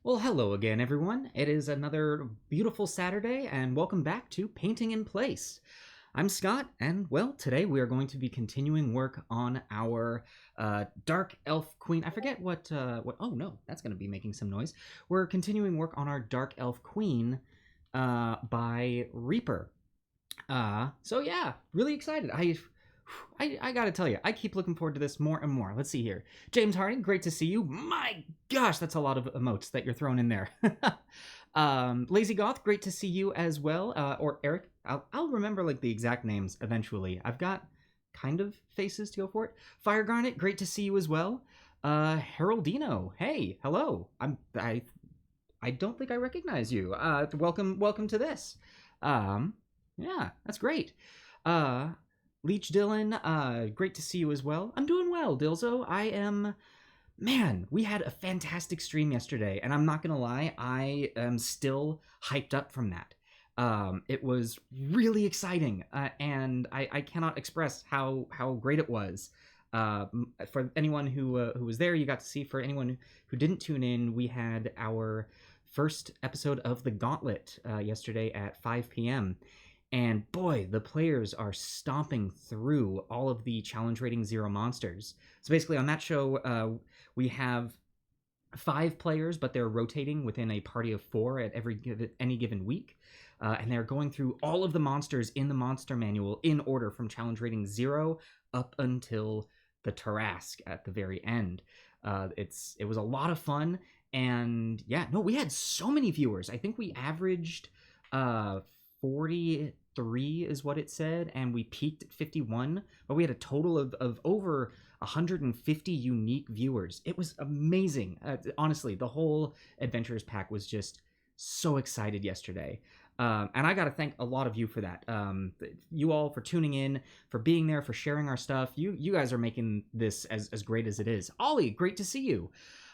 Well, hello again, everyone. It is another beautiful Saturday, and welcome back to Painting in Place. I'm Scott, and well, today we are going to be continuing work on our Dark Elf Queen. I forget what. Oh no, that's going to be making some noise. We're continuing work on our Dark Elf Queen by Reaper. So yeah, really excited. I gotta tell you, I keep looking forward to this more and more. Let's see here. James Harding, great to see you. My gosh, that's a lot of emotes that you're throwing in there. Lazy Goth, great to see you as well. Or Eric, I'll remember like the exact names eventually. I've got kind of faces to go for it. Fire Garnet, great to see you as well. Haroldino, hey, hello. I don't think I recognize you. Welcome to this. Yeah, that's great. Uh, Leech Dylan, great to see you as well. I'm doing well, Dilzo. Man, we had a fantastic stream yesterday, and I'm not gonna lie, I am still hyped up from that. It was really exciting, and I cannot express how great it was. For anyone who was there, you got to see. For anyone who didn't tune in, we had our first episode of The Gauntlet yesterday at 5 p.m. And boy, the players are stomping through all of the challenge rating 0 monsters. So basically, on that show, we have 5 players, but they're rotating within a party of 4 at any given week. And they're going through all of the monsters in the monster manual in order from challenge rating 0 up until the Tarrasque at the very end. It was a lot of fun, and yeah, no, we had so many viewers. I think we averaged 43 is what it said, and we peaked at 51, but we had a total of over 150 unique viewers. It was amazing. Honestly, the whole Adventurers Pack was just so excited yesterday. And I got to thank a lot of you for that. You all for tuning in, for being there, for sharing our stuff. You guys are making this as great as it is. Ollie, great to see you.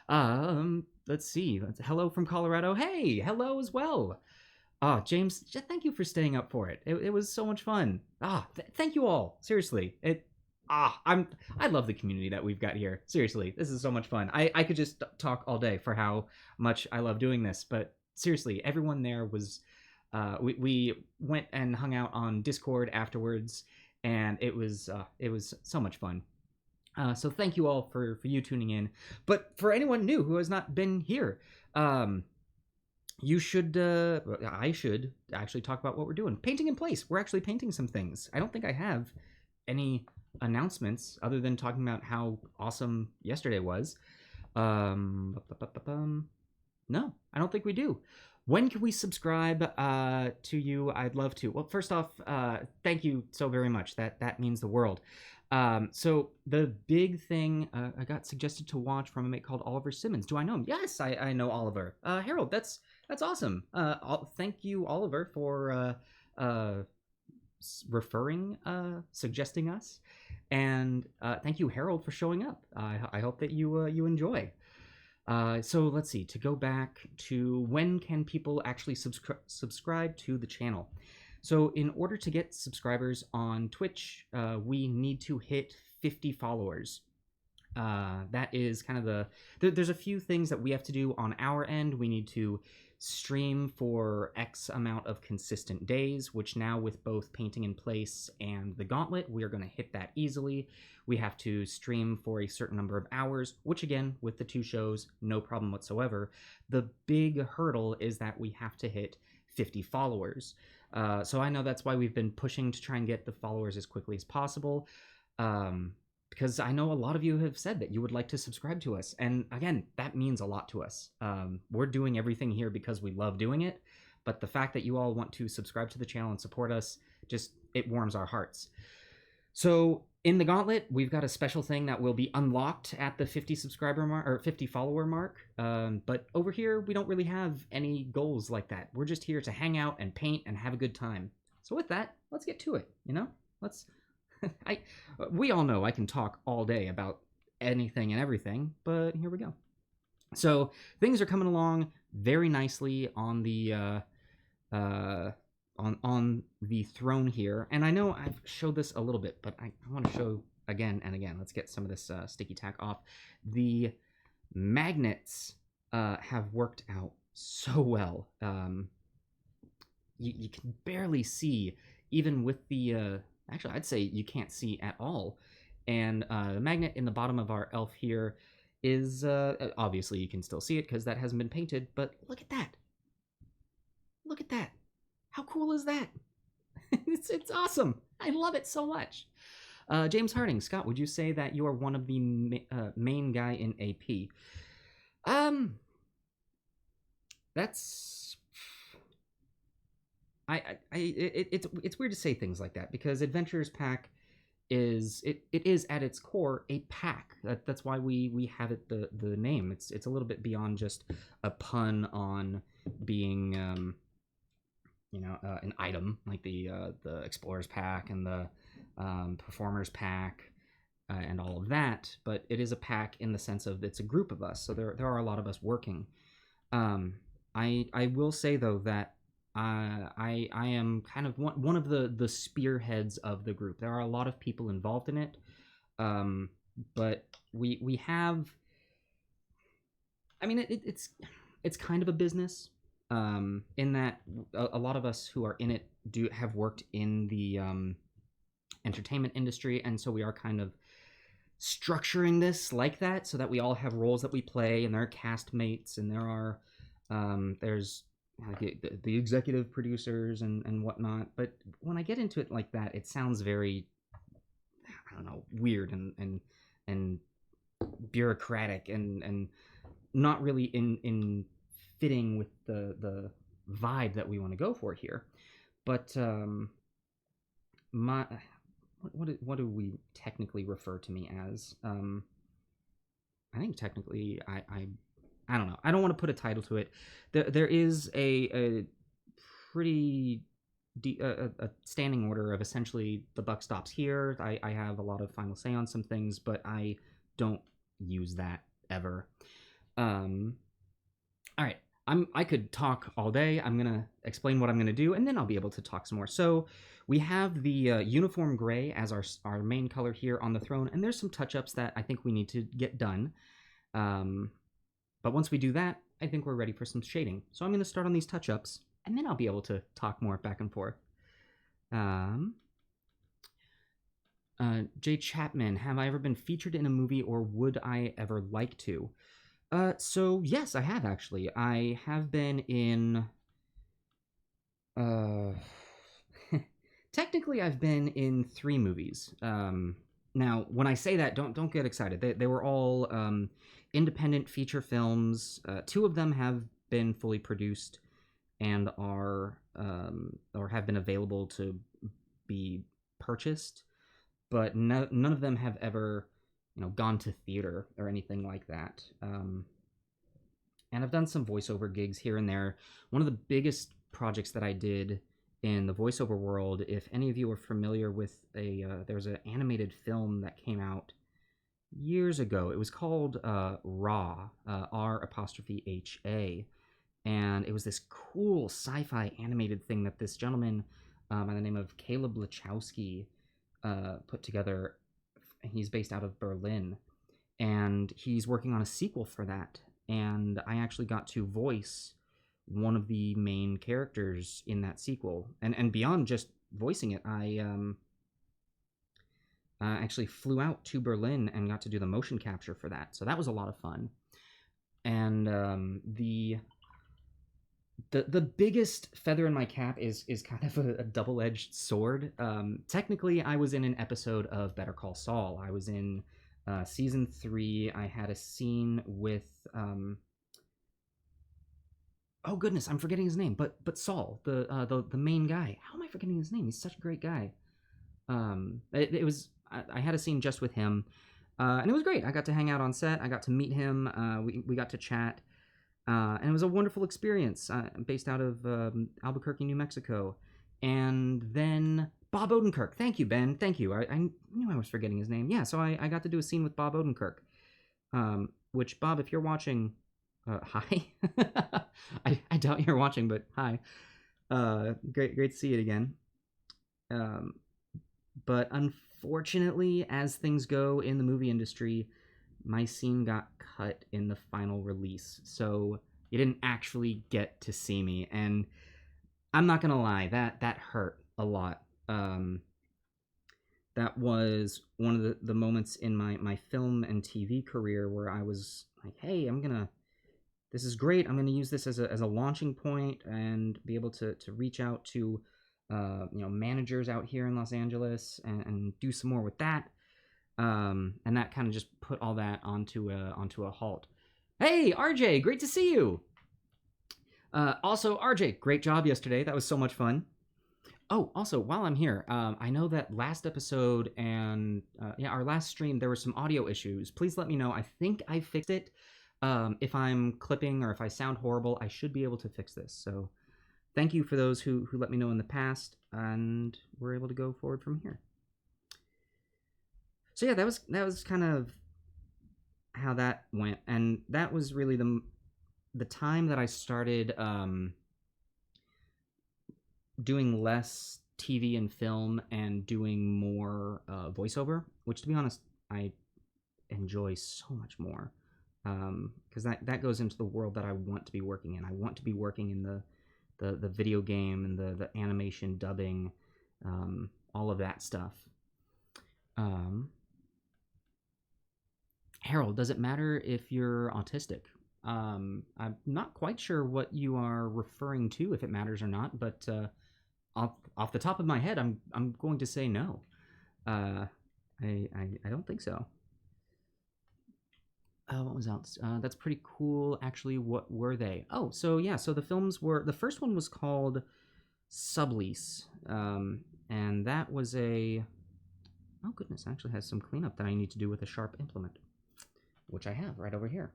Let's see. Hello from Colorado. Hey, hello as well. James, thank you for staying up for it. It was so much fun. Thank you all. Seriously, I love the community that we've got here. Seriously, this is so much fun. I could just talk all day for how much I love doing this, but seriously, everyone there was. We went and hung out on Discord afterwards, and it was so much fun. So thank you all for you tuning in. But for anyone new who has not been here, you should I should actually talk about what we're doing. Painting in Place. We're actually painting some things. I don't think I have any announcements other than talking about how awesome yesterday was. No, I don't think we do. When can we subscribe to you? I'd love to. Well, first off, thank you so very much. That means the world. So the big thing I got suggested to watch from a mate called Oliver Simmons. Do I know him? Yes, I know Oliver. Harold, that's awesome. Thank you, Oliver, for referring, suggesting us, and thank you, Harold, for showing up. I hope that you enjoy. So let's see. To go back to when can people actually subscribe to the channel? So in order to get subscribers on Twitch, we need to hit 50 followers. That is kind of there's a few things that we have to do on our end. We need to stream for X amount of consistent days, which now with both Painting in Place and The Gauntlet, we are going to hit that easily. We have to stream for a certain number of hours, which again, with the 2 shows, no problem whatsoever. The big hurdle is that we have to hit 50 followers. So I know that's why we've been pushing to try and get the followers as quickly as possible. Because I know a lot of you have said that you would like to subscribe to us. And again, that means a lot to us. We're doing everything here because we love doing it. But the fact that you all want to subscribe to the channel and support us, it warms our hearts. So in The Gauntlet, we've got a special thing that will be unlocked at the 50 subscriber mark or 50 follower mark. But over here, we don't really have any goals like that. We're just here to hang out and paint and have a good time. So with that, let's get to it. We all know I can talk all day about anything and everything, but here we go. So things are coming along very nicely on the on the throne here, and I know I've showed this a little bit, but I want to show again and again. Let's get some of this sticky tack off. The magnets have worked out so well. You can barely see, even with the. Actually, I'd say you can't see at all. And the magnet in the bottom of our elf here is obviously you can still see it because that hasn't been painted. But look at that! Look at that! How cool is that? It's awesome. I love it so much. James Harding, Scott, would you say that you are one of the main guy in AP? That's it's weird to say things like that because Adventurers Pack it is at its core a pack. That's why we have it the name. It's a little bit beyond just a pun on being an item like the Explorers Pack and the Performers Pack and all of that. But it is a pack in the sense of it's a group of us. So there are a lot of us working. I will say though that I am kind of one of the spearheads of the group. There are a lot of people involved in it, but we have. I mean, it's kind of a business, in that a lot of us who are in it do have worked in the entertainment industry, and so we are kind of structuring this like that, so that we all have roles that we play, and there are castmates, and there are there's the executive producers and whatnot. But when I get into it like that, it sounds very, I don't know, weird and bureaucratic and not really in fitting with the vibe that we want to go for here. But my what do we technically refer to me as? I think technically I don't know. I don't want to put a title to it. There is a pretty a standing order of essentially the buck stops here. I have a lot of final say on some things, but I don't use that ever. All right. I could talk all day. I'm gonna explain what I'm gonna do, and then I'll be able to talk some more. So we have the uniform gray as our main color here on the throne, and there's some touch ups that I think we need to get done. But once we do that, I think we're ready for some shading. So I'm going to start on these touch-ups, and then I'll be able to talk more back and forth. Jay Chapman, have I ever been featured in a movie, or would I ever like to? So yes, I have actually. I have been in. Technically, I've been in 3 movies. Now, when I say that, don't get excited. They were all independent feature films. 2 of them have been fully produced and are or have been available to be purchased, but none of them have ever gone to theater or anything like that. And I've done some voiceover gigs here and there. One of the biggest projects that I did in the voiceover world, if any of you are familiar with there's an animated film that came out years ago. It was called Raw, R''HA, and it was this cool sci-fi animated thing that this gentleman by the name of Caleb Lachowski put together. He's based out of Berlin, and he's working on a sequel for that. And I actually got to voice one of the main characters in that sequel, and beyond just voicing it, I actually flew out to Berlin and got to do the motion capture for that. So that was a lot of fun. And the biggest feather in my cap is kind of a double-edged sword. Technically, I was in an episode of Better Call Saul. I was in season 3. I had a scene with oh goodness, I'm forgetting his name. But Saul, the main guy. How am I forgetting his name? He's such a great guy. It was I had a scene just with him, and it was great. I got to hang out on set. I got to meet him. We got to chat, and it was a wonderful experience. Based out of Albuquerque, New Mexico, and then Bob Odenkirk. Thank you, Ben. Thank you. I knew I was forgetting his name. Yeah, so I got to do a scene with Bob Odenkirk. Which, Bob, if you're watching, hi. I doubt you're watching, but hi. Great to see it again. But unfortunately, as things go in the movie industry, my scene got cut in the final release, so you didn't actually get to see me, and I'm not gonna lie, that hurt a lot. That was one of the moments in my film and TV career where I was like, hey, this is great. I'm gonna use this as a launching point and be able to reach out to managers out here in Los Angeles and do some more with that. And that kind of just put all that onto a halt. Hey, RJ, great to see you. Also, RJ, great job yesterday. That was so much fun. Oh, also, while I'm here, I know that last episode and our last stream, there were some audio issues. Please let me know. I think I fixed it. If I'm clipping or if I sound horrible, I should be able to fix this. So thank you for those who let me know in the past, and we're able to go forward from here. So yeah, that was kind of how that went, and that was really the time that I started doing less TV and film and doing more voiceover, which, to be honest, I enjoy so much more, because that goes into the world that I want to be working in. I want to be working in the video game and the animation, dubbing, all of that stuff. Harold, does it matter if you're autistic? I'm not quite sure what you are referring to, if it matters or not, but off the top of my head, I'm going to say no. I don't think so. What was else? That's pretty cool. Actually, what were they? Oh, so yeah, so the films were, the first one was called Sublease, and that was oh goodness, actually has some cleanup that I need to do with a sharp implement, which I have right over here.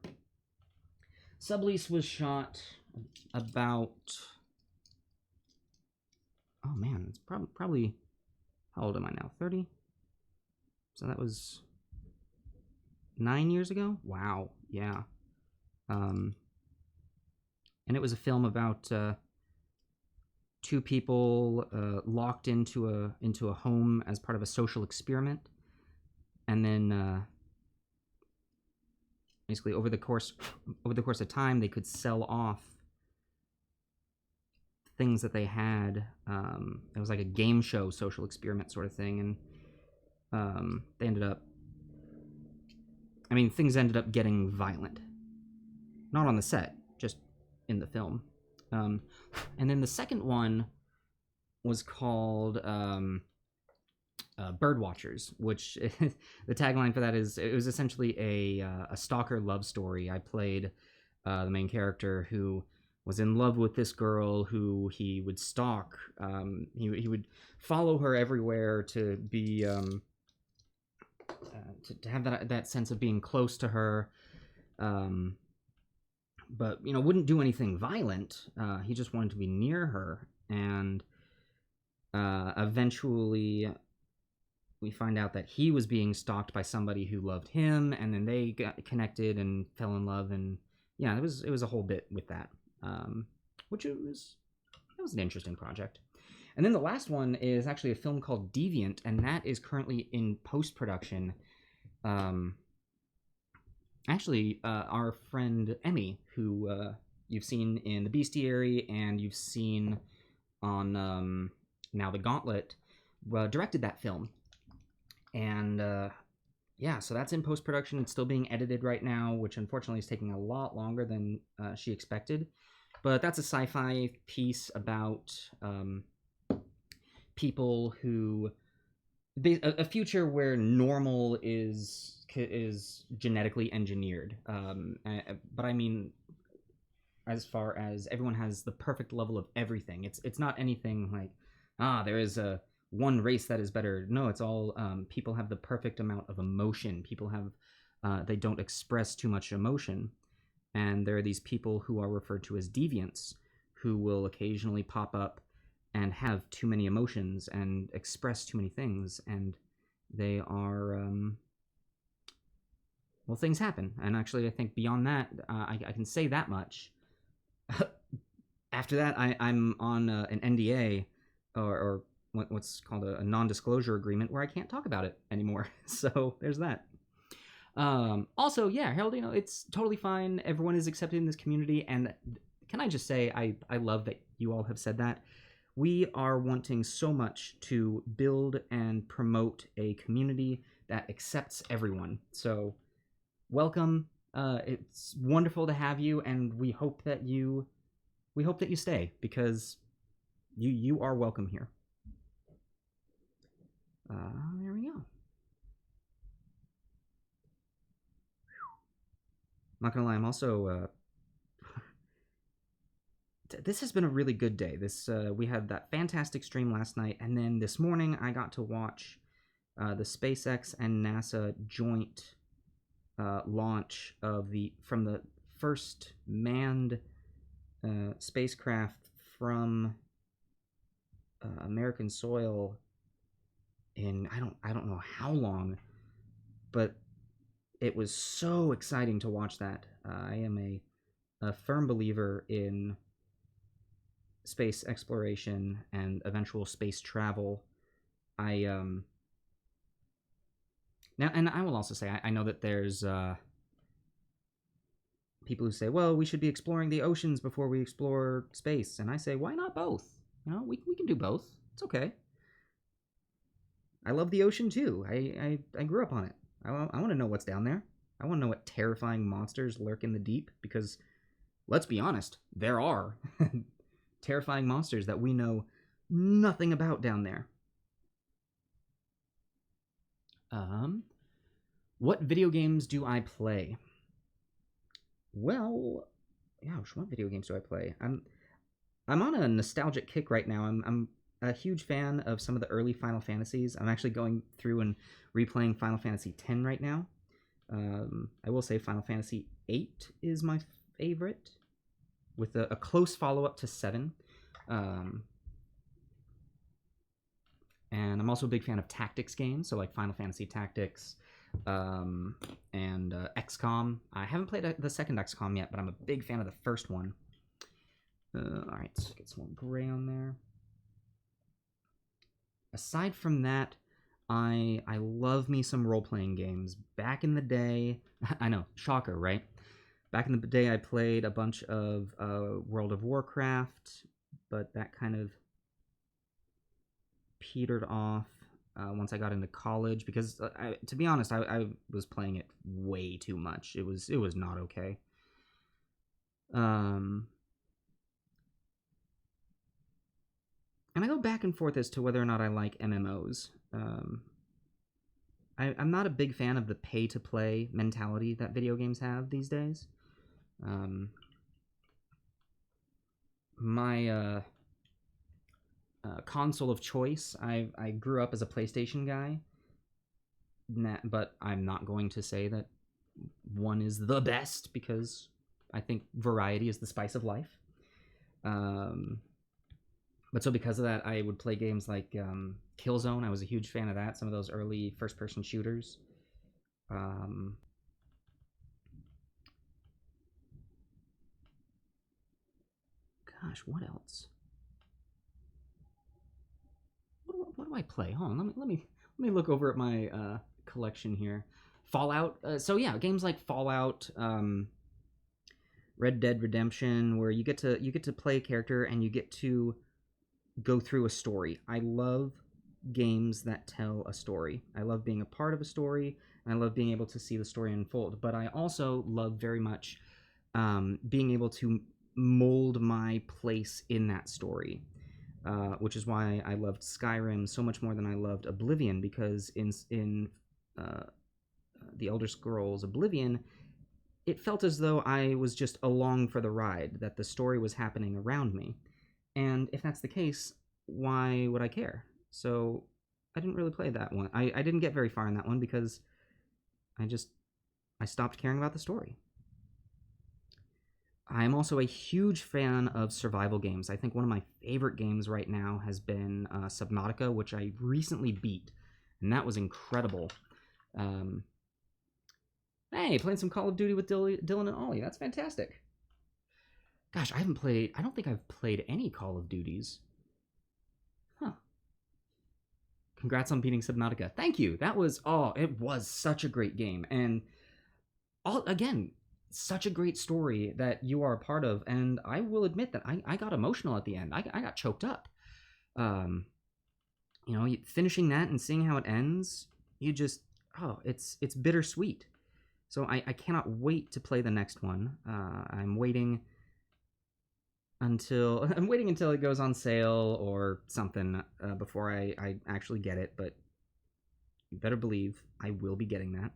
Sublease was shot about, oh man, it's probably, how old am I now? 30? So that was 9 years ago? Wow, yeah. And it was a film about two people locked into a home as part of a social experiment, and then basically over the course of time, they could sell off things that they had. It was like a game show social experiment sort of thing, and they ended up, things ended up getting violent. Not on the set, just in the film. And then the second one was called Birdwatchers, which the tagline for that is, it was essentially a stalker love story. I played the main character who was in love with this girl who he would stalk. He would follow her everywhere to be to have that sense of being close to her, but wouldn't do anything violent. He just wanted to be near her, and eventually we find out that he was being stalked by somebody who loved him, and then they got connected and fell in love, and yeah, it was a whole bit with that, which it was an interesting project. And then the last one is actually a film called Deviant, and that is currently in post-production. Actually, our friend Emmy, who you've seen in The Bestiary and you've seen on now The Gauntlet, directed that film. And yeah, so that's in post-production. It's still being edited right now, which unfortunately is taking a lot longer than she expected. But that's a sci-fi piece about people who, a future where normal is genetically engineered. But as far as everyone has the perfect level of everything, it's not anything like, there is a one race that is better. No, it's all people have the perfect amount of emotion. People have they don't express too much emotion, and there are these people who are referred to as deviants, who will occasionally pop up and have too many emotions and express too many things, and they are well, things happen. And actually, I think beyond that, I can say that much. After that, I'm on an NDA, or what's called a non-disclosure agreement, where I can't talk about it anymore. So there's that. Also, yeah, Harold, it's totally fine. Everyone is accepted in this community, and can I just say, I love that you all have said that. We are wanting so much to build and promote a community that accepts everyone. So, welcome. It's wonderful to have you, and we hope that you stay because you are welcome here. There we go. I'm not gonna lie, I'm also this has been a really good day. This we had that fantastic stream last night, and then this morning I got to watch the SpaceX and NASA joint launch of from the first manned spacecraft from American soil in I don't know how long, but it was so exciting to watch that. I am a firm believer in space exploration and eventual space travel. I now, and I will also say I know that there's people who say, well, we should be exploring the oceans before we explore space, and I say, why not both? We can do both. It's okay. I love the ocean too. I grew up on it. I want to know what's down there. I want to know what terrifying monsters lurk in the deep because, let's be honest, there are terrifying monsters that we know nothing about down there. What video games do I play? Well, gosh, what video games do I play? I'm on a nostalgic kick right now. I'm a huge fan of some of the early Final Fantasies. I'm actually going through and replaying Final Fantasy X right now. I will say Final Fantasy VIII is my favorite, with a close follow-up to 7. And I'm also a big fan of tactics games, so like Final Fantasy Tactics and XCOM. I haven't played the second XCOM yet, but I'm a big fan of the first one. Alright, let's get some more gray on there. Aside from that, I love me some role-playing games. Back in the day, I know, shocker, right? Back in the day, I played a bunch of World of Warcraft, but that kind of petered off once I got into college because, to be honest, I was playing it way too much. It was not okay. And I go back and forth as to whether or not I like MMOs. I'm not a big fan of the pay-to-play mentality that video games have these days. My console of choice, I grew up as a PlayStation guy, but I'm not going to say that one is the best because I think variety is the spice of life. But so because of that, I would play games like Killzone. I was a huge fan of that. Some of those early first-person shooters. Gosh, what else? What do I play? Hold on, let me look over at my collection here. Fallout. So yeah, games like Fallout, Red Dead Redemption, where you get to play a character and you get to go through a story. I love games that tell a story. I love being a part of a story, and I love being able to see the story unfold. But I also love very much being able to mold my place in that story, which is why I loved Skyrim so much more than I loved Oblivion, because in the Elder Scrolls Oblivion, it felt as though I was just along for the ride, that the story was happening around me. And if that's the case, why would I care? So I didn't really play that one. I didn't get very far in that one because I stopped caring about the story. I'm also a huge fan of survival games. I think one of my favorite games right now has been Subnautica, which I recently beat, and that was incredible. Hey, playing some Call of Duty with Dylan and Ollie. That's fantastic. Gosh, I don't think I've played any Call of Duties. Huh. Congrats on beating Subnautica. Thank you. It was such a great game. And all again, such a great story that you are a part of, and I will admit that I got emotional at the end. I got choked up. Um, finishing that and seeing how it ends, you just it's bittersweet. So I cannot wait to play the next one. I'm waiting until it goes on sale or something before I actually get it. But you better believe I will be getting that.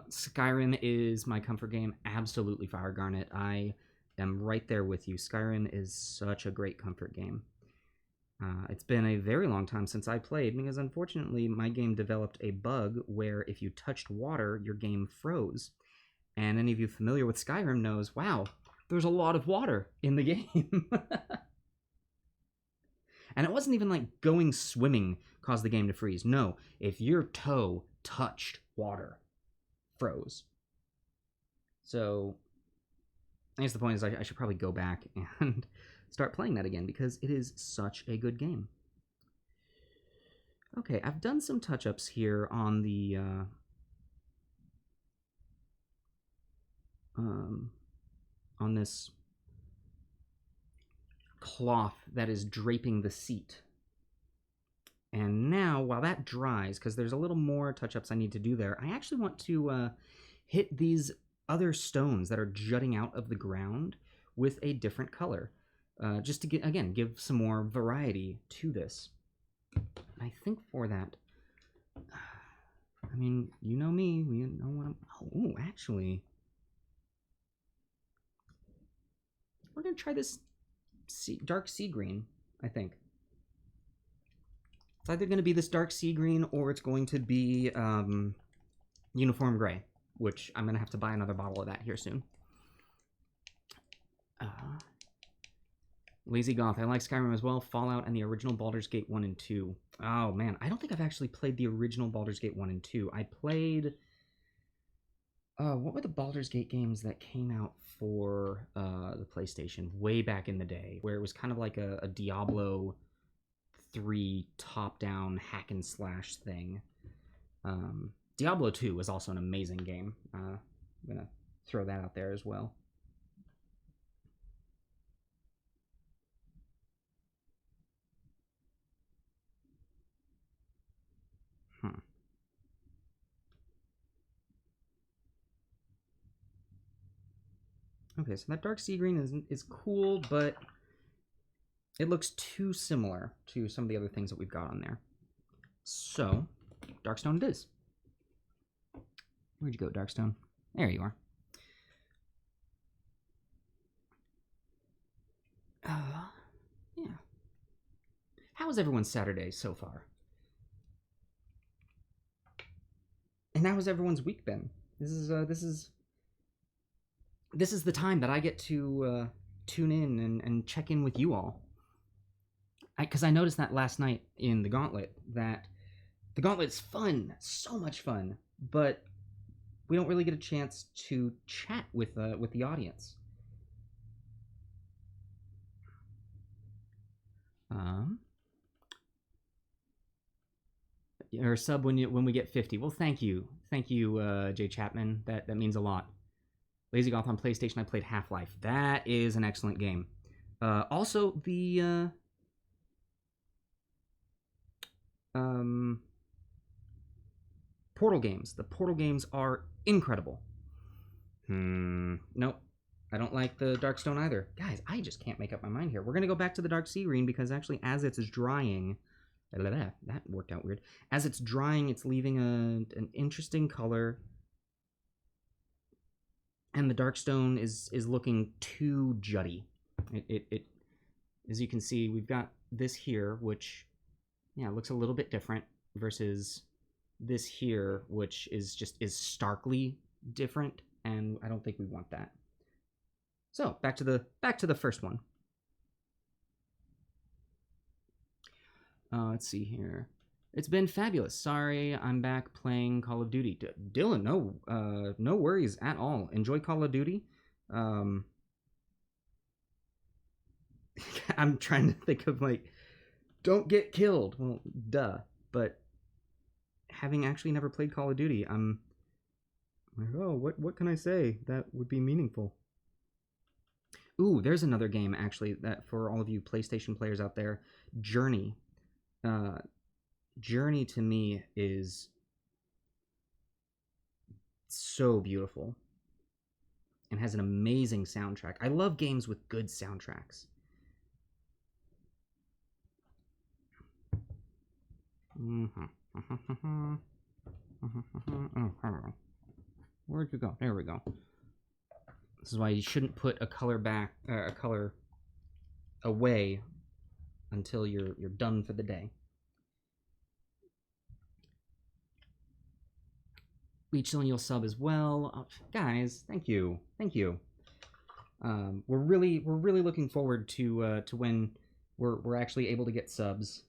Skyrim is my comfort game. Absolutely, Fire Garnet. I am right there with you. Skyrim is such a great comfort game. It's been a very long time since I played because unfortunately my game developed a bug where if you touched water, your game froze. And any of you familiar with Skyrim knows, wow, there's a lot of water in the game. And it wasn't even like going swimming caused the game to freeze. No, if your toe touched water, froze. So I guess the point is I should probably go back and start playing that again because it is such a good game. Okay, I've done some touch-ups here on the on this cloth that is draping the seat. And now, while that dries, because there's a little more touch-ups I need to do there, I actually want to hit these other stones that are jutting out of the ground with a different color. Just to, give some more variety to this. And I think for that, I mean, you know me, you know what I'm... Oh, actually... We're going to try this dark sea green, I think. It's either going to be this dark sea green or it's going to be uniform gray, which I'm going to have to buy another bottle of that here soon. Lazy Goth, I like Skyrim as well. Fallout and the original Baldur's Gate 1 and 2. Oh, man. I don't think I've actually played the original Baldur's Gate 1 and 2. I played... what were the Baldur's Gate games that came out for the PlayStation way back in the day, where it was kind of like a Diablo 3 top-down hack-and-slash thing? Diablo 2 was also an amazing game. I'm going to throw that out there as well. Okay, so that dark sea green is cool, but it looks too similar to some of the other things that we've got on there. So, Darkstone it is. Where'd you go, Darkstone? There you are. Yeah. How was everyone's Saturday so far? And how has everyone's week been? This is the time that I get to tune in and check in with you all. Because I noticed that last night in the Gauntlet, that the Gauntlet's fun, so much fun, but we don't really get a chance to chat with the audience. Or sub when we get 50. Well, thank you, Jay Chapman. That means a lot. Lazy Goth on PlayStation. I played Half-Life. That is an excellent game. Also, the Portal games. The Portal games are incredible. Nope. I don't like the Darkstone either. Guys, I just can't make up my mind here. We're going to go back to the Dark Sea Green because actually as it's drying... That worked out weird. As it's drying, it's leaving an interesting color. And the Darkstone is looking too jutty. It as you can see, we've got this here, which, yeah, looks a little bit different versus this here, which is starkly different, and I don't think we want that. So back to the first one. Let's see here. It's been fabulous. Sorry, I'm back playing Call of Duty. Dylan, no worries at all. Enjoy Call of Duty. I'm trying to think of, like, don't get killed. Well, duh. But having actually never played Call of Duty, I'm Like, oh, what can I say that would be meaningful? Ooh, there's another game actually that for all of you PlayStation players out there, Journey. Uh, Journey to me is so beautiful and has an amazing soundtrack. I love games with good soundtracks. Where'd you go? There we go. This is why you shouldn't put a color away until you're done for the day. Leech you'll sub as well, guys. Thank you, thank you. We're really looking forward to when we're actually able to get subs.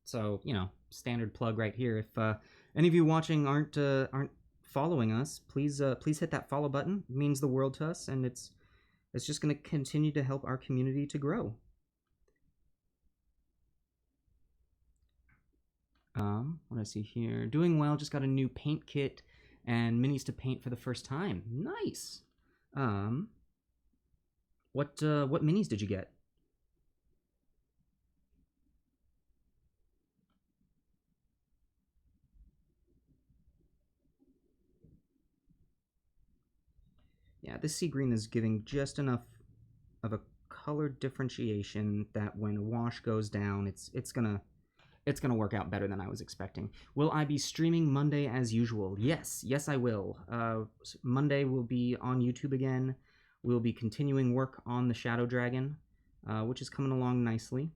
So standard plug right here. If any of you watching aren't following us, please hit that follow button. It means the world to us, and it's just going to continue to help our community to grow. What do I see here? Doing well. Just got a new paint kit and minis to paint for the first time. Nice. What minis did you get? Yeah, this sea green is giving just enough of a color differentiation that when a wash goes down, it's gonna work out better than I was expecting. Will I be streaming Monday as usual? Yes, I will. Monday will be on YouTube again. We'll be continuing work on the Shadow Dragon, which is coming along nicely.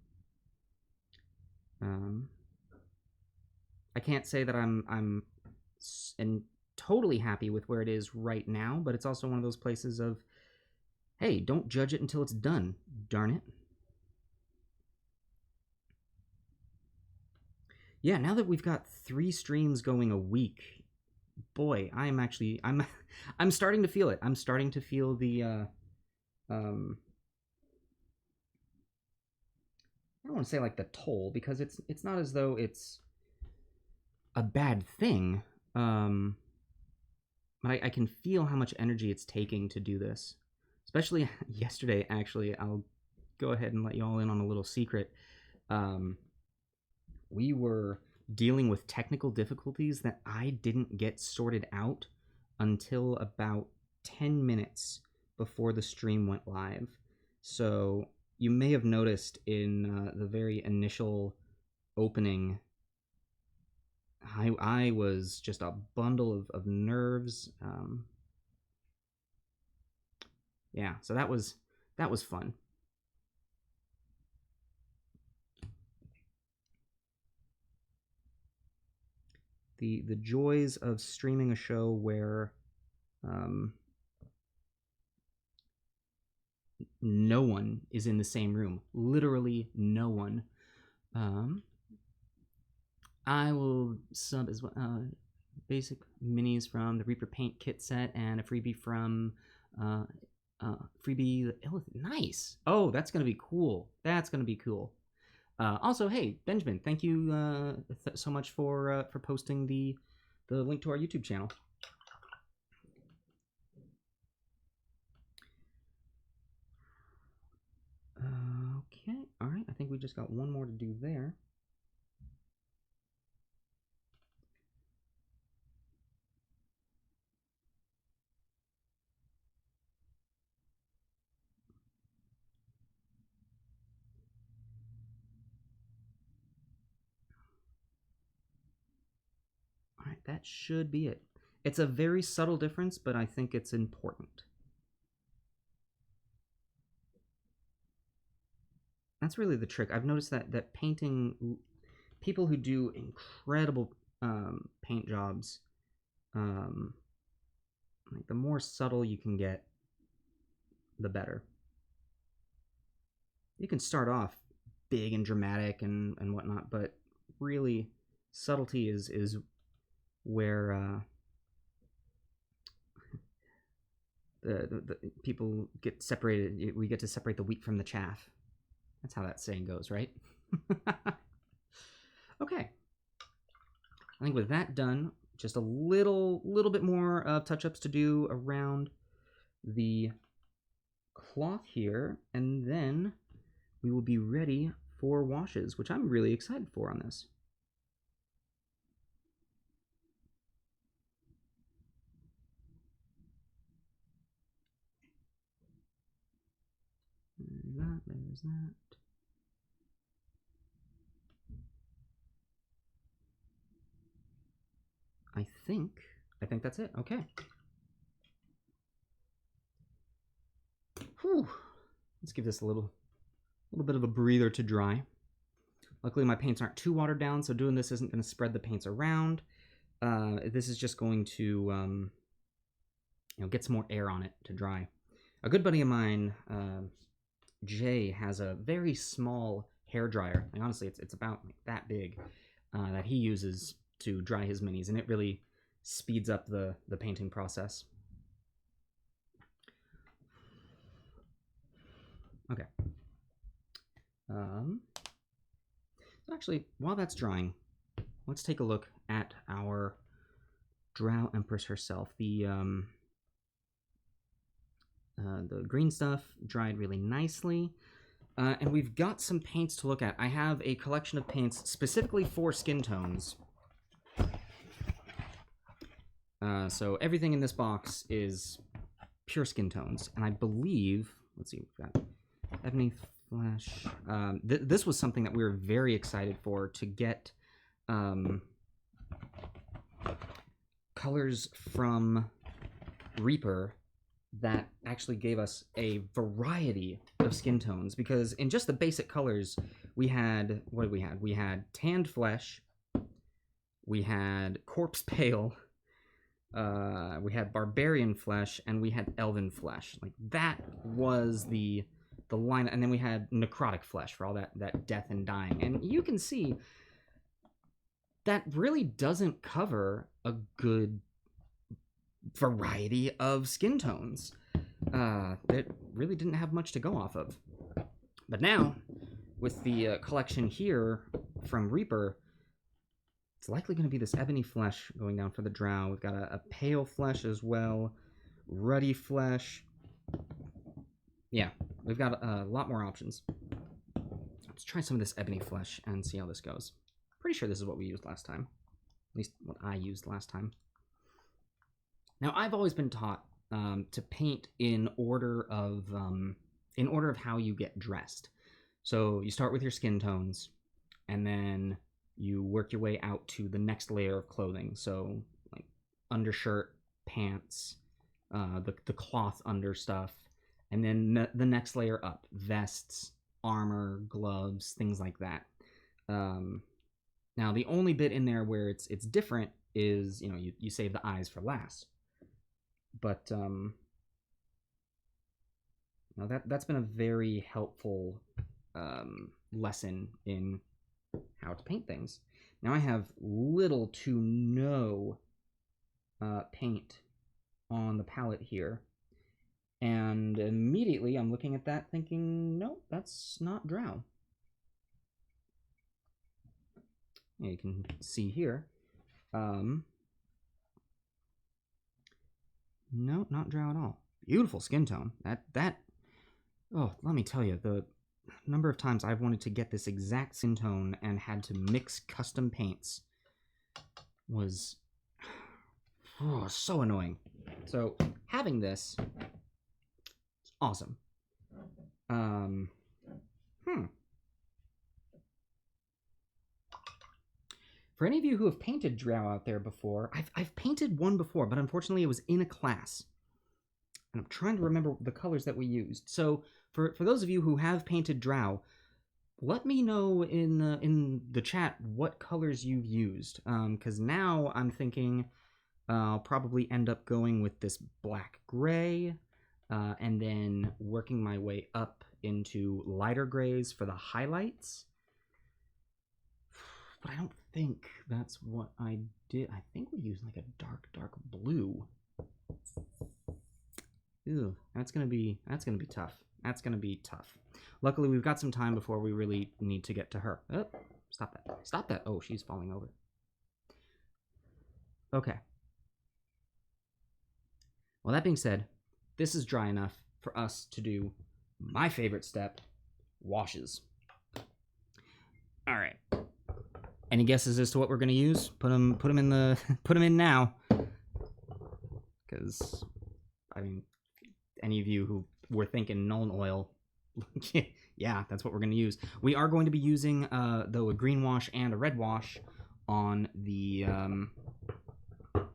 I can't say that I'm totally happy with where it is right now, but it's also one of those places of, hey, don't judge it until it's done, darn it. Yeah, now that we've got 3 streams going a week, boy, I'm starting to feel it. I'm starting to feel the I don't want to say like the toll, because it's not as though it's a bad thing. But I can feel how much energy it's taking to do this. Especially yesterday, actually. I'll go ahead and let you all in on a little secret. We were dealing with technical difficulties that I didn't get sorted out until about 10 minutes before the stream went live. So you may have noticed in the very initial opening, I was just a bundle of nerves. Yeah, so that was fun. The joys of streaming a show where no one is in the same room. Literally no one. I will sub as well. Basic minis from the Reaper Paint kit set and a freebie from freebie the Illithid. Nice. Oh, that's gonna be cool. That's gonna be cool. Also, hey Benjamin, thank you so much for posting the link to our YouTube channel. Okay, all right. I think we just got one more to do there. All right, that should be it. It's a very subtle difference, but I think it's important. That's really the trick. I've noticed that painting, people who do incredible paint jobs, like the more subtle you can get, the better. You can start off big and dramatic and whatnot, but really, subtlety is where the people get separated. We get to separate the wheat from the chaff. That's how that saying goes, right? Okay. I think with that done, just a little bit more touch-ups to do around the cloth here, and then we will be ready for washes, which I'm really excited for on this. There's that. I think that's it. Okay. Whew. Let's give this a little bit of a breather to dry. Luckily, my paints aren't too watered down, so doing this isn't going to spread the paints around. This is just going to get some more air on it to dry. A good buddy of mine, Jay, has a very small hair dryer. Like, honestly, it's about that big that he uses to dry his minis, and it really speeds up the painting process. Okay. So actually, while that's drying, let's take a look at our Drow Empress herself. The green stuff dried really nicely. And we've got some paints to look at. I have a collection of paints specifically for skin tones. So everything in this box is pure skin tones. And I believe, let's see, we've got Ebony Flesh. This was something that we were very excited for, to get colors from Reaper that actually gave us a variety of skin tones, because in just the basic colors we had, what did we have? We had Tanned Flesh, we had Corpse Pale, we had Barbarian Flesh, and we had Elven Flesh. Like, that was the line, and then we had Necrotic Flesh for all that death and dying. And you can see that really doesn't cover a good variety of skin tones. That really didn't have much to go off of. But now, with the collection here from Reaper, it's likely going to be this Ebony Flesh going down for the Drow. We've got a Pale Flesh as well, Ruddy Flesh. Yeah, we've got a lot more options. Let's try some of this Ebony Flesh and see how this goes. Pretty sure this is what we used last time. At least what I used last time. Now, I've always been taught to paint in order of how you get dressed. So you start with your skin tones, and then you work your way out to the next layer of clothing. So like undershirt, pants, the cloth under stuff, and then the next layer up: vests, armor, gloves, things like that. Now, the only bit in there where it's different is, you save the eyes for last. But that's been a very helpful lesson in how to paint things. Now I have little to no paint on the palette here, and immediately I'm looking at that thinking, nope, that's not Drow. Yeah, you can see here. No, not Drow at all. Beautiful skin tone. Oh, let me tell you, the number of times I've wanted to get this exact skin tone and had to mix custom paints was so annoying. So having this is awesome. For any of you who have painted Drow out there before, I've painted one before, but unfortunately it was in a class. And I'm trying to remember the colors that we used. So for those of you who have painted Drow, let me know in the chat what colors you've used. Because now I'm thinking I'll probably end up going with this black gray, and then working my way up into lighter grays for the highlights. But I don't think that's what I did. I think we used like a dark blue. Ew, that's gonna be tough. That's gonna be tough. Luckily, we've got some time before we really need to get to her. Oh, stop that! Stop that! Oh, she's falling over. Okay. Well, that being said, this is dry enough for us to do my favorite step, washes. All right. Any guesses as to what we're gonna use? Put them in the put them in now, because I mean, any of you who were thinking Nuln Oil, yeah, that's what we're gonna use. We are going to be using though a green wash and a red wash on the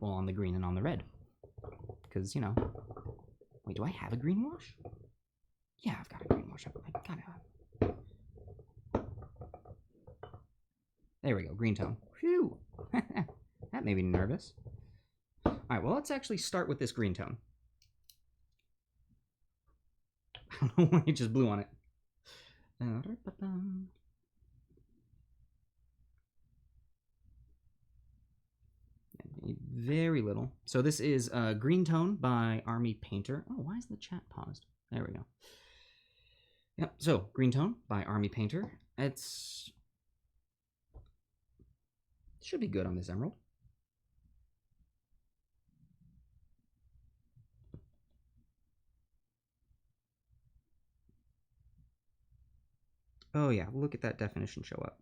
well, on the green and on the red, because you know. Wait, do I have a green wash? Yeah, I've got a green wash. I got it. There we go, green tone. Phew! That made me nervous. Alright, well, let's actually start with this green tone. I don't know why it just blew on it. Very little. So this is Green Tone by Army Painter. Oh, why is the chat paused? There we go. Yep, so Green Tone by Army Painter. It's... should be good on this emerald. Oh yeah, look at that definition show up.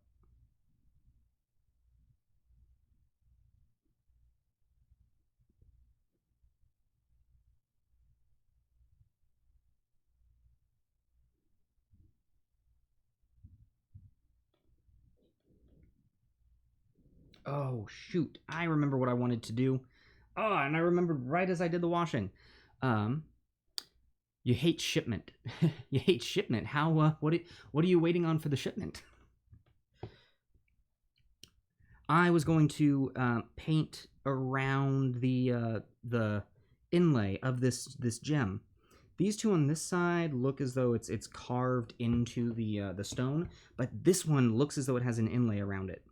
Oh, shoot. I remember what I wanted to do. Oh, and I remembered right as I did the washing. You hate shipment. You hate shipment. How, what are you waiting on for the shipment? I was going to paint around the inlay of this gem. These two on this side look as though it's carved into the stone, but this one looks as though it has an inlay around it.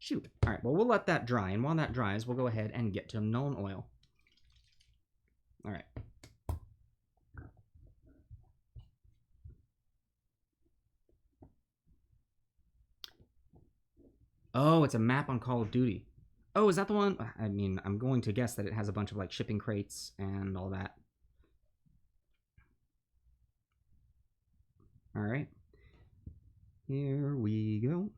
Shoot. All right, well, we'll let that dry, and while that dries, we'll go ahead and get to Nuln Oil. All right. Oh, it's a map on Call of Duty. Oh, is that the one? I mean, I'm going to guess that it has a bunch of, like, shipping crates and all that. All right. Here we go.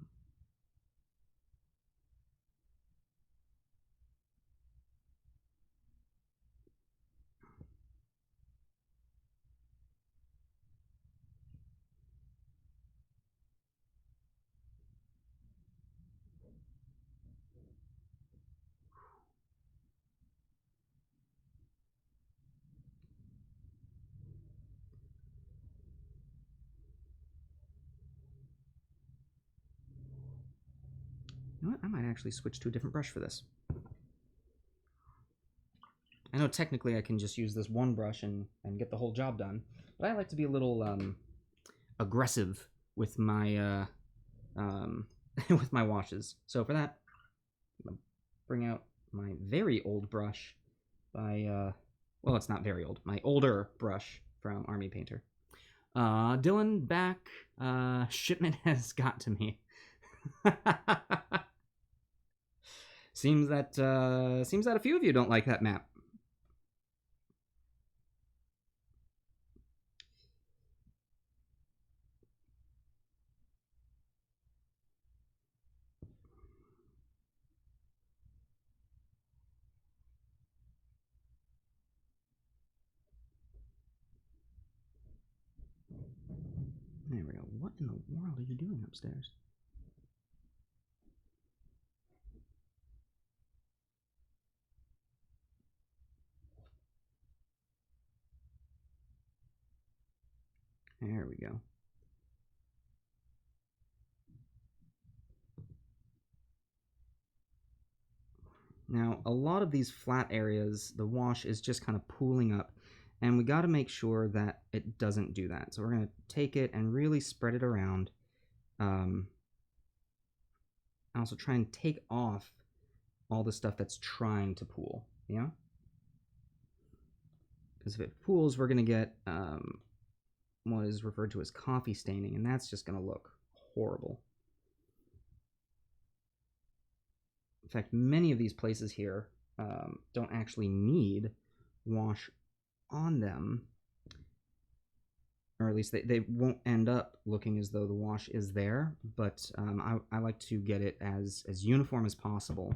You know what? I might actually switch to a different brush for this. I know technically I can just use this one brush and get the whole job done, but I like to be a little aggressive with my with my washes. So for that, I'm gonna bring out my very old brush by well, it's not very old, my older brush from Army Painter. Dylan back. Shipment has got to me. Seems that a few of you don't like that map. There we go. What in the world are you doing upstairs? There we go. Now, a lot of these flat areas, the wash is just kind of pooling up, and we got to make sure that it doesn't do that. So we're going to take it and really spread it around. Also try and take off all the stuff that's trying to pool, yeah? Because if it pools, we're going to get what is referred to as coffee staining, and that's just going to look horrible. In fact, many of these places here don't actually need wash on them, or at least they won't end up looking as though the wash is there, but I like to get it as uniform as possible.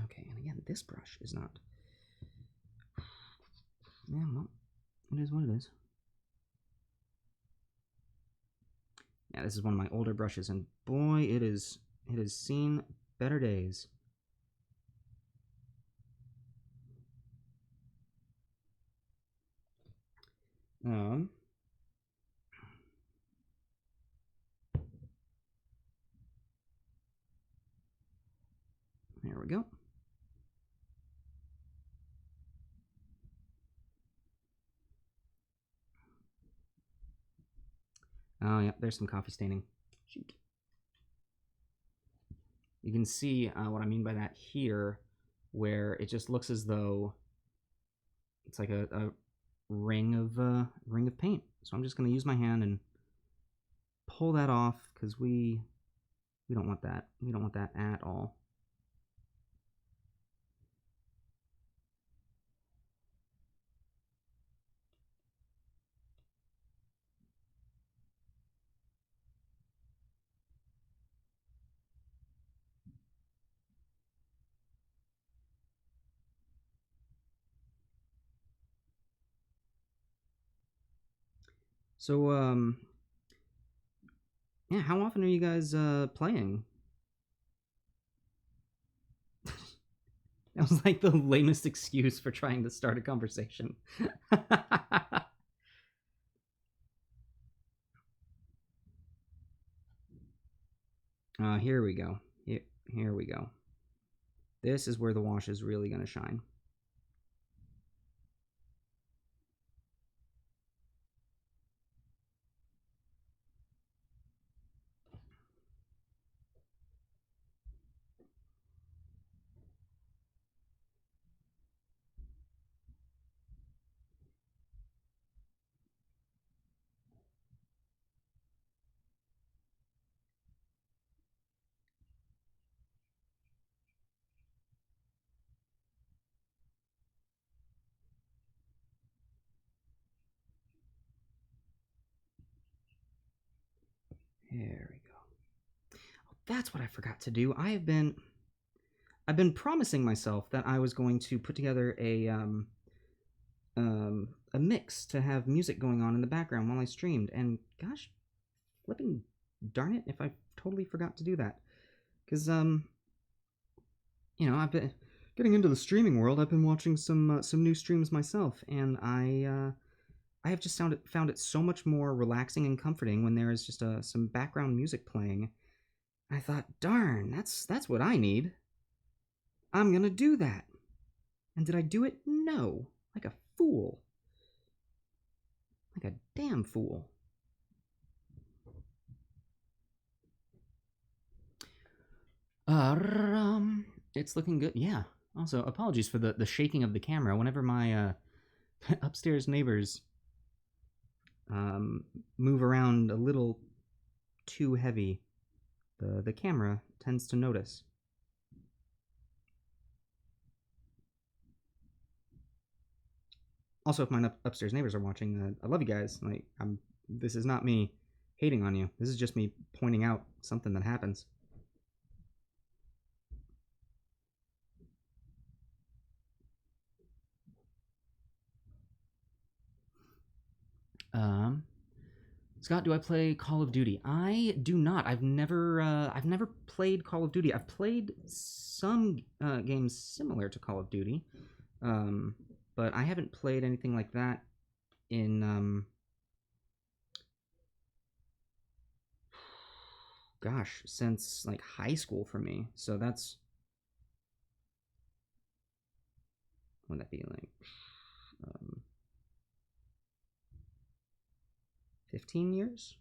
Okay, and again, this brush is not... Yeah, well, it is what it is. Yeah, this is one of my older brushes, and boy, it has seen better days. There we go. Oh, yeah, there's some coffee staining. Shoot. You can see what I mean by that here, where it just looks as though it's like a ring of paint. So I'm just going to use my hand and pull that off, because we don't want that. We don't want that at all. So, yeah, how often are you guys playing? That was like the lamest excuse for trying to start a conversation. Here we go. Here we go. This is where the wash is really going to shine. There we go. Oh, that's what I forgot to do. I've been promising myself that I was going to put together a mix to have music going on in the background while I streamed, and gosh, flipping darn it if I totally forgot to do that. Because you know, I've been getting into the streaming world. I've been watching some new streams myself, and I have just found it so much more relaxing and comforting when there is just some background music playing. I thought, darn, that's what I need. I'm gonna do that. And did I do it? No. Like a fool. Like a damn fool. It's looking good. Yeah. Also, apologies for the shaking of the camera. Whenever my upstairs neighbors move around a little too heavy, the camera tends to notice. Also, if my upstairs neighbors are watching, I love you guys. Like, this is not me hating on you. This is just me pointing out something that happens. Scott, do I play Call of Duty? I do not. I've never played Call of Duty. I've played some games similar to Call of Duty, but I haven't played anything like that in gosh, since like high school for me. So that's, would that be like 15 years?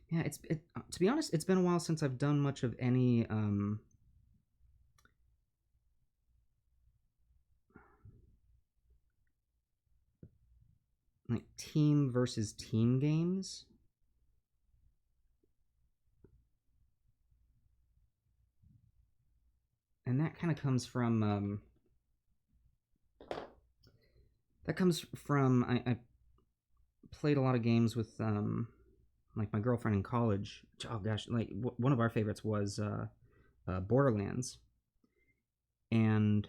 Yeah, to be honest, it's been a while since I've done much of any like team versus team games. And that kind of comes from I played a lot of games with like my girlfriend in college. Oh gosh, like one of our favorites was Borderlands, and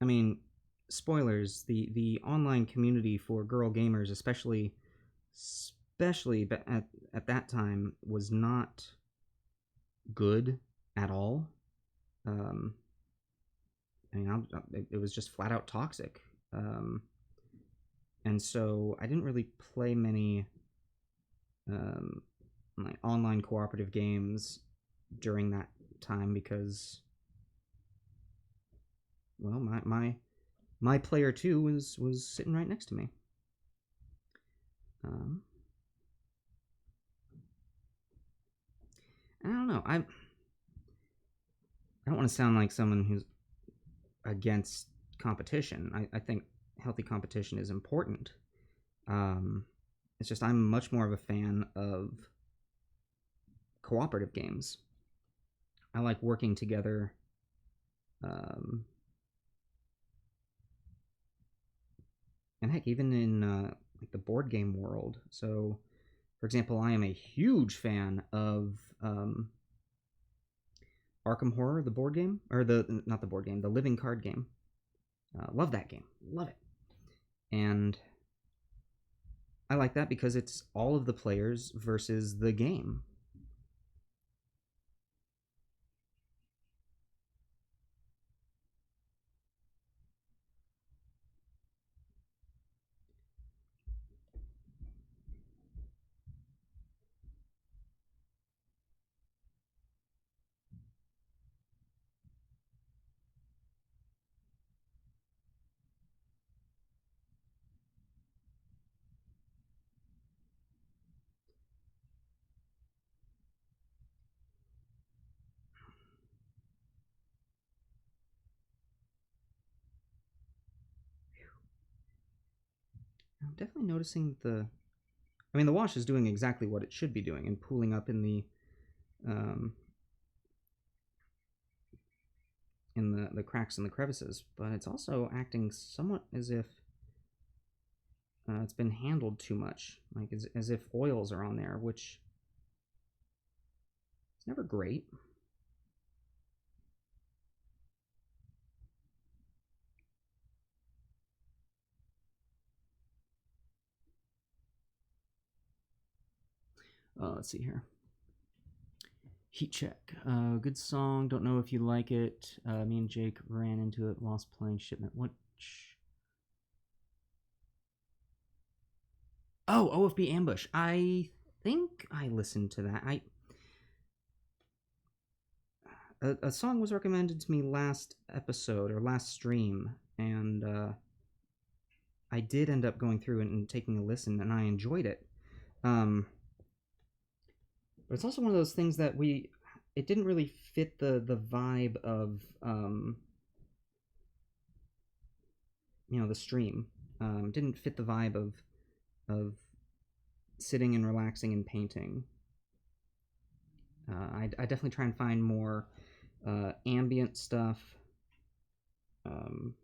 I mean, spoilers. The online community for girl gamers, especially at that time, was not good at all. Um, I mean, it was just flat out toxic. Um, and so I didn't really play many um, like online cooperative games during that time because, well, my player two was sitting right next to me. Um, I don't know. I don't want to sound like someone who's against competition. I think healthy competition is important. Um, it's just I'm much more of a fan of cooperative games. I like working together. Um, and heck, even in like the board game world. So, for example, I am a huge fan of Arkham Horror, the board game, or the not the board game, the living card game. Love that game, love it, and I like that because it's all of the players versus the game. I'm definitely noticing the. I mean, the wash is doing exactly what it should be doing and pooling up um, in the cracks and the crevices, but it's also acting somewhat as if it's been handled too much, like as if oils are on there, which is never great. Let's see here. Heat Check. Good song. Don't know if you like it. Me and Jake ran into it whilst playing Shipment. What? Oh, OFB Ambush. I think I listened to that. A song was recommended to me last episode or last stream, and I did end up going through and taking a listen, and I enjoyed it. But it's also one of those things that it didn't really fit the vibe of the stream. Didn't fit the vibe of sitting and relaxing and painting. I definitely try and find more ambient stuff. I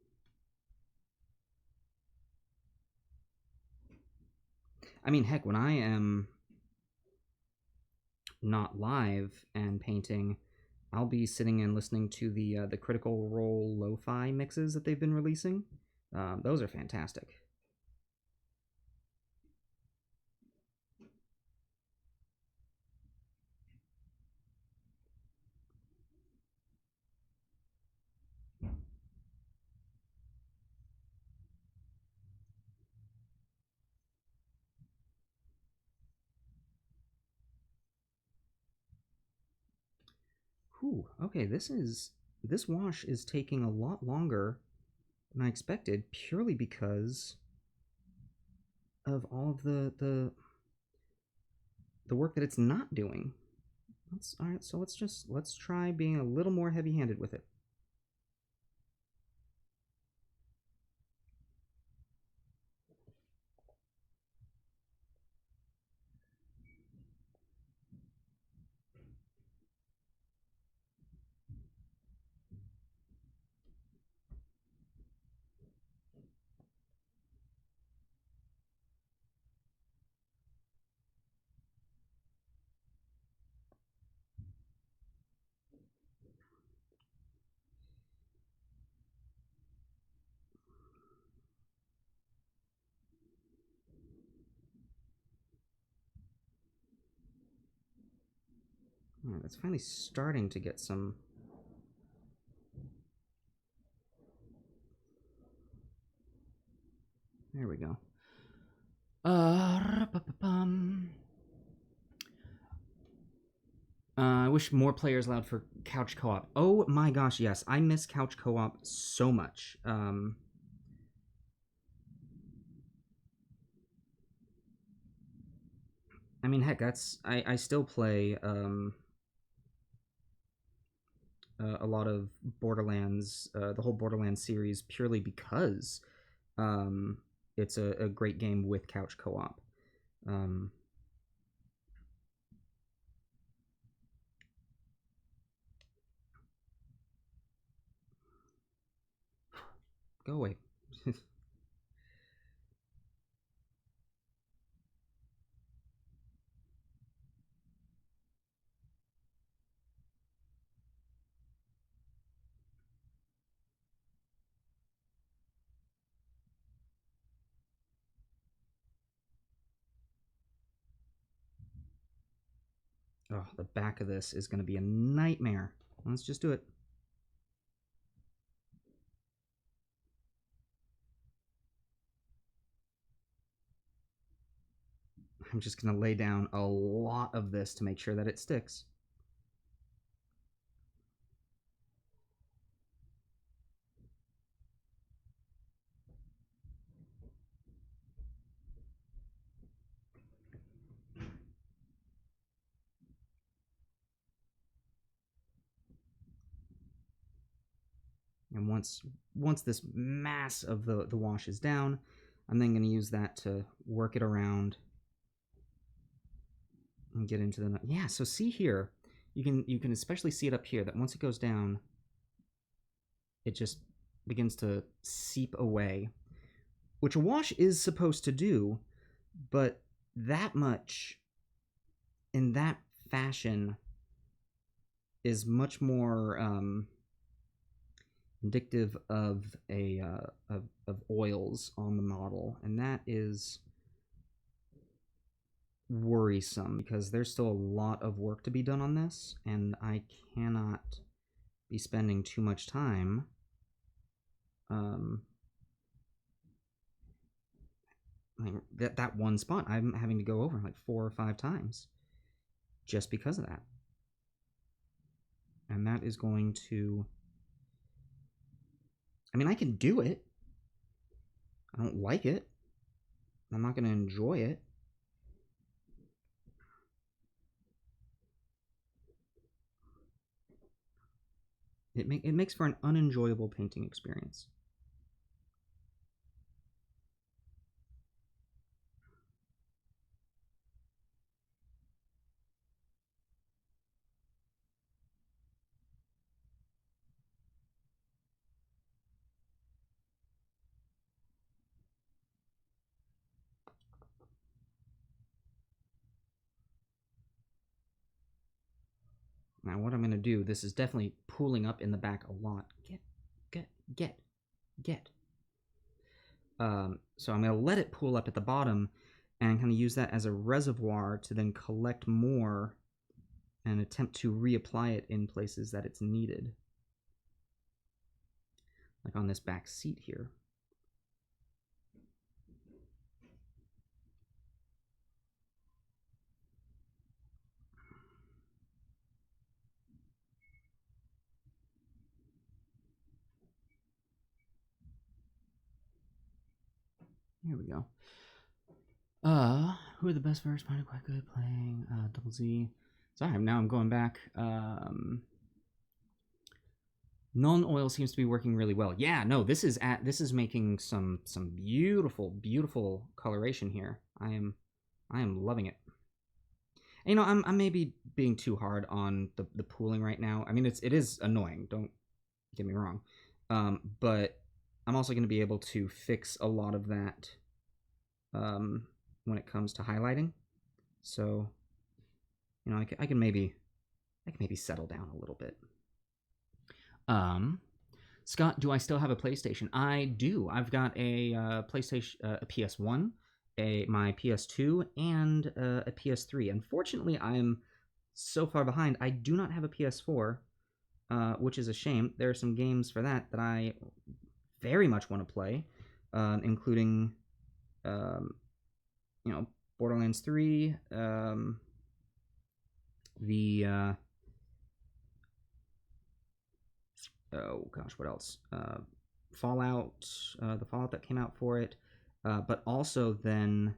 mean, heck, when I am not live and painting, I'll be sitting and listening to the Critical Role lo-fi mixes that they've been releasing. Those are fantastic. Whew, okay, this wash is taking a lot longer than I expected, purely because of all of the work that it's not doing. All right. So let's try being a little more heavy-handed with it. Alright, it's finally starting to get some... There we go. I wish more players allowed for couch co-op. Oh my gosh, yes. I miss couch co-op so much. I mean, heck, that's... I still play a lot of Borderlands, the whole Borderlands series, purely because it's a great game with couch co-op. Go away. Oh, the back of this is going to be a nightmare. Let's just do it. I'm just going to lay down a lot of this to make sure that it sticks. And once this mass of the wash is down, I'm then going to use that to work it around and get into the... Yeah, so see here, you can especially see it up here, that once it goes down, it just begins to seep away, which a wash is supposed to do, but that much in that fashion is much more indicative of of oils on the model, and that is worrisome because there's still a lot of work to be done on this, and I cannot be spending too much time like that one spot I'm having to go over like 4 or 5 times just because of that. And that is going to... I mean, I can do it. I don't like it. I'm not going to enjoy it. It makes for an unenjoyable painting experience. Now what I'm going to do, this is definitely pooling up in the back a lot. Get. So I'm going to let it pool up at the bottom and kind of use that as a reservoir to then collect more and attempt to reapply it in places that it's needed. Like on this back seat here. Here we go. Who are the best verse? Finding quite good playing. Double Z. Sorry, now I'm going back. Non-oil seems to be working really well. Yeah, no, this is making some beautiful coloration here. I am loving it. And, I may be being too hard on the pooling right now. I mean, it is annoying. Don't get me wrong. But I'm also going to be able to fix a lot of that when it comes to highlighting. So, I can maybe settle down a little bit. Scott, do I still have a PlayStation? I do. I've got a PlayStation, a PS1, my PS2, and a PS3. Unfortunately, I'm so far behind. I do not have a PS4, which is a shame. There are some games for that I very much want to play, including, you know, Borderlands 3, the oh gosh, what else? Fallout, the Fallout that came out for it, but also then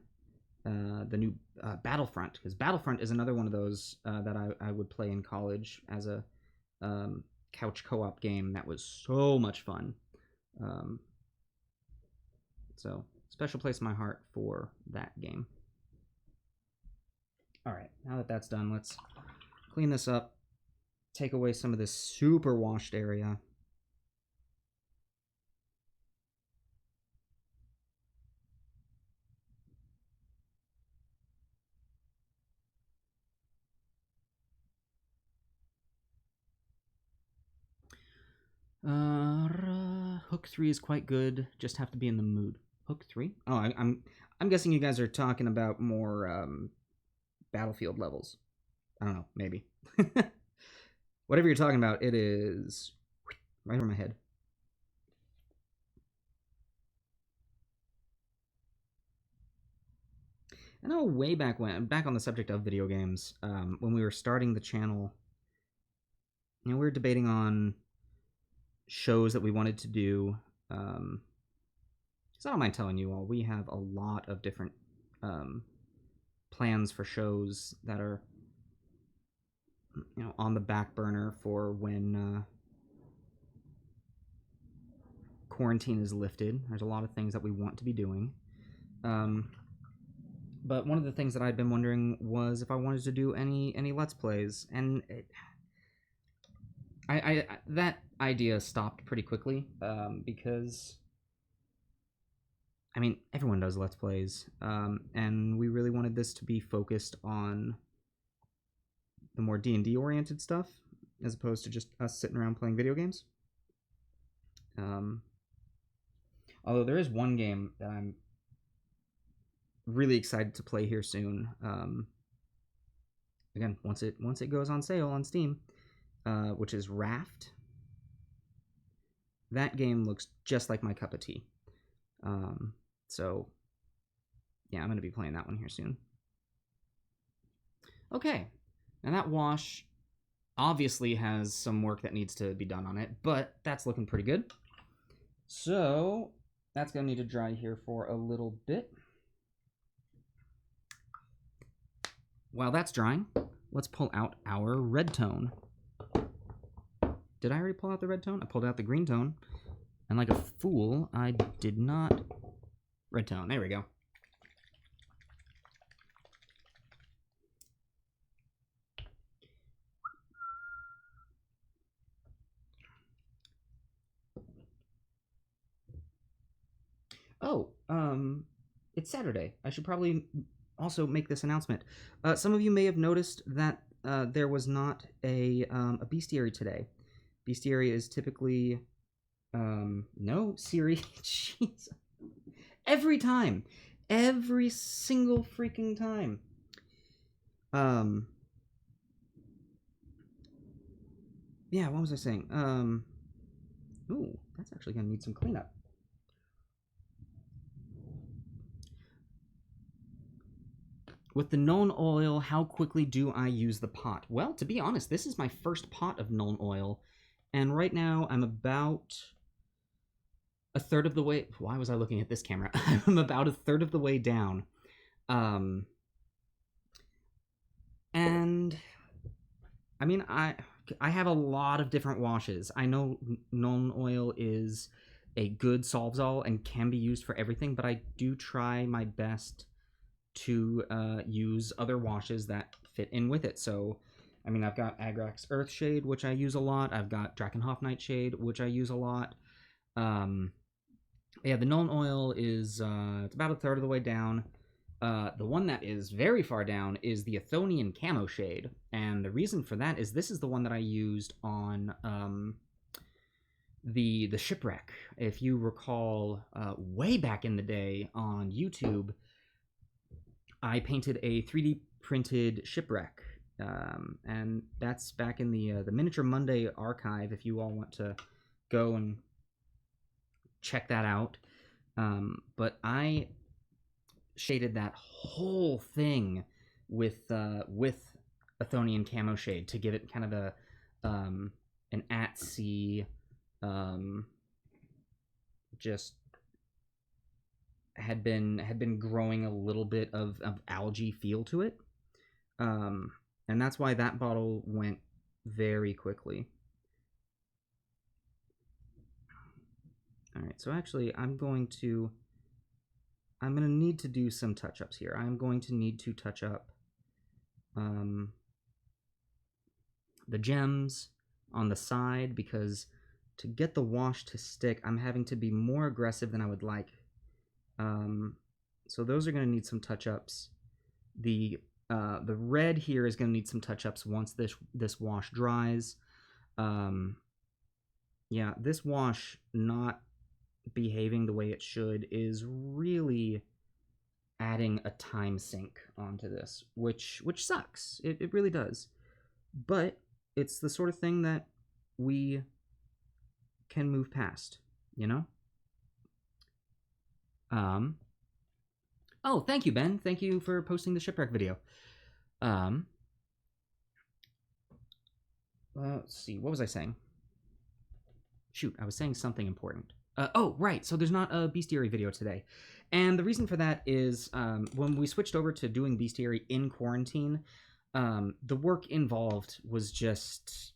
the new Battlefront, because Battlefront is another one of those that I would play in college as a couch co-op game that was so much fun. So special place in my heart for that game. All right, now that that's done, let's clean this up, take away some of this super washed area. Hook 3 is quite good. Just have to be in the mood. Hook 3? Oh, I'm guessing you guys are talking about more Battlefield levels. I don't know, maybe. Whatever you're talking about, it is right over my head. I know way back when, back on the subject of video games, when we were starting the channel, we were debating on shows that we wanted to do. So I don't mind telling you all, we have a lot of different plans for shows that are, on the back burner for when quarantine is lifted. There's a lot of things that we want to be doing. But one of the things that I'd been wondering was if I wanted to do any Let's Plays, and that idea stopped pretty quickly, because, I mean, everyone does Let's Plays, and we really wanted this to be focused on the more D&D oriented stuff, as opposed to just us sitting around playing video games. Although there is one game that I'm really excited to play here soon. Again, once it goes on sale on Steam, which is Raft. That game looks just like my cup of tea. So yeah, I'm gonna be playing that one here soon. Okay, now that wash obviously has some work that needs to be done on it, but that's looking pretty good. So that's gonna need to dry here for a little bit. While that's drying, let's pull out our red tone. Did I already pull out the red tone? I pulled out the green tone, and like a fool, I did not. Red tone, there we go. Oh, it's Saturday. I should probably also make this announcement. Some of you may have noticed that there was not a bestiary today. Bestiary is typically no Siri. Jeez. Every time, every single freaking time. Yeah, what was I saying? Ooh, that's actually gonna need some cleanup. With the Nuln Oil, how quickly do I use the pot? Well, to be honest, this is my first pot of Nuln Oil, and right now I'm about a third of the way. Why was I looking at this camera? I'm about a third of the way down. And I mean, I have a lot of different washes. I know Nuln Oil is a good Solves-All and can be used for everything, but I do try my best to use other washes that fit in with it. So, I mean, I've got Agrax Earthshade, which I use a lot. I've got Drakenhof Nightshade, which I use a lot. Yeah, the Nuln Oil is it's about a third of the way down. The one that is very far down is the Athonian Camo Shade, and the reason for that is this is the one that I used on the Shipwreck. If you recall, way back in the day on YouTube, I painted a 3D printed Shipwreck And that's back in the Miniature Monday archive if you all want to go and check that out. But I shaded that whole thing with Athonian camo shade to give it kind of a an at sea just had been growing a little bit of algae feel to it, and that's why that bottle went very quickly. All right, so actually I'm going to need to do some touch-ups here. I'm going to need to touch up the gems on the side, because to get the wash to stick, I'm having to be more aggressive than I would like. So those are going to need some touch-ups. The red here is going to need some touch-ups once this wash dries. Yeah, this wash not behaving the way it should is really adding a time sink onto this, which sucks. It really does. But it's the sort of thing that we can move past, you know? Oh, thank you, Ben. Thank you for posting the shipwreck video. Let's see. What was I saying? Shoot, I was saying something important. Oh, right. So there's not a bestiary video today. And the reason for that is when we switched over to doing bestiary in quarantine, the work involved was just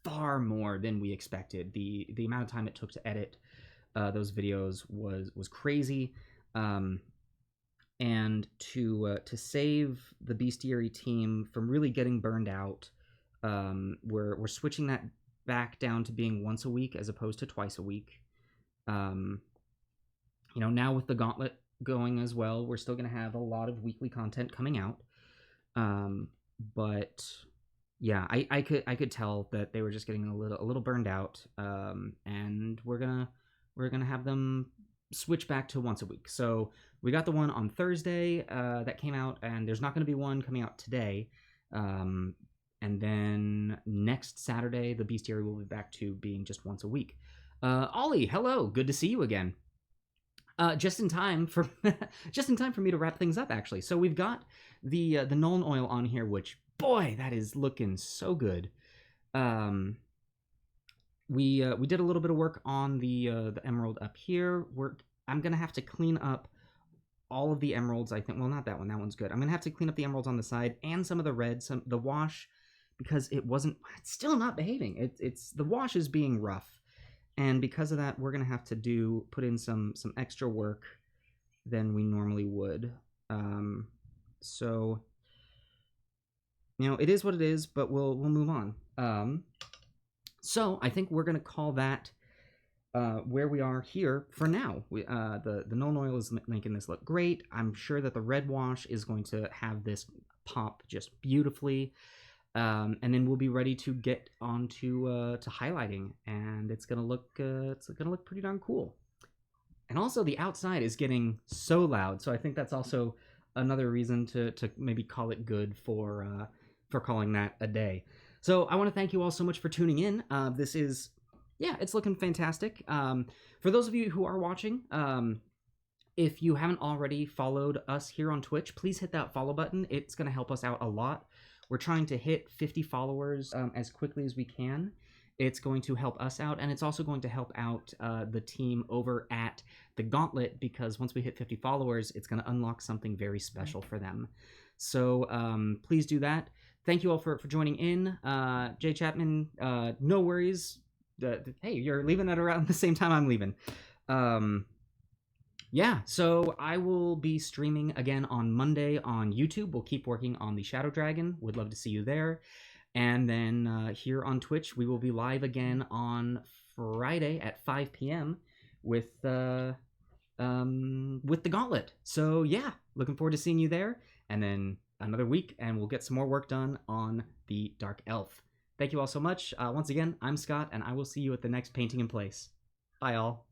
far more than we expected. The amount of time it took to edit those videos was crazy. And to save the bestiary team from really getting burned out, we're switching that back down to being once a week as opposed to twice a week. You know, now with the gauntlet going as well, we're still going to have a lot of weekly content coming out. But yeah, I could tell that they were just getting a little burned out. And we're gonna have them switch back to once a week. So we got the one on Thursday that came out, and there's not going to be one coming out today. And then next Saturday, the bestiary will be back to being just once a week. Ollie, hello, good to see you again. Just in time for me to wrap things up, actually. So we've got the Nuln Oil on here, which, boy, that is looking so good. We did a little bit of work on the emerald up here. I'm gonna have to clean up all of the emeralds. I think. Well, not that one. That one's good. I'm gonna have to clean up the emeralds on the side and some of the red, the wash, because it's still not behaving. It's the wash is being rough. And because of that, we're going to have to put in some extra work than we normally would. So, you know, it is what it is, but we'll move on. So I think we're going to call that where we are here for now. The Nuln Oil is making this look great. I'm sure that the red wash is going to have this pop just beautifully. And then we'll be ready to get on to highlighting, and it's gonna look pretty darn cool. And also, the outside is getting so loud, so I think that's also another reason to maybe call it good for calling that a day. So I want to thank you all so much for tuning in. This is, yeah, it's looking fantastic. For those of you who are watching, if you haven't already followed us here on Twitch, please hit that follow button. It's gonna help us out a lot. We're trying to hit 50 followers as quickly as we can. It's going to help us out, and it's also going to help out the team over at the Gauntlet, because once we hit 50 followers, it's going to unlock something very special for them. So please do that. Thank you all for joining in. Jay Chapman, no worries. Hey, you're leaving at around the same time I'm leaving. Yeah, so I will be streaming again on Monday on YouTube. We'll keep working on the Shadow Dragon. Would love to see you there. And then here on Twitch, we will be live again on Friday at 5 p.m. with the Gauntlet. So yeah, looking forward to seeing you there. And then another week, and we'll get some more work done on the Dark Elf. Thank you all so much. Once again, I'm Scott, and I will see you at the next Painting in Place. Bye, all.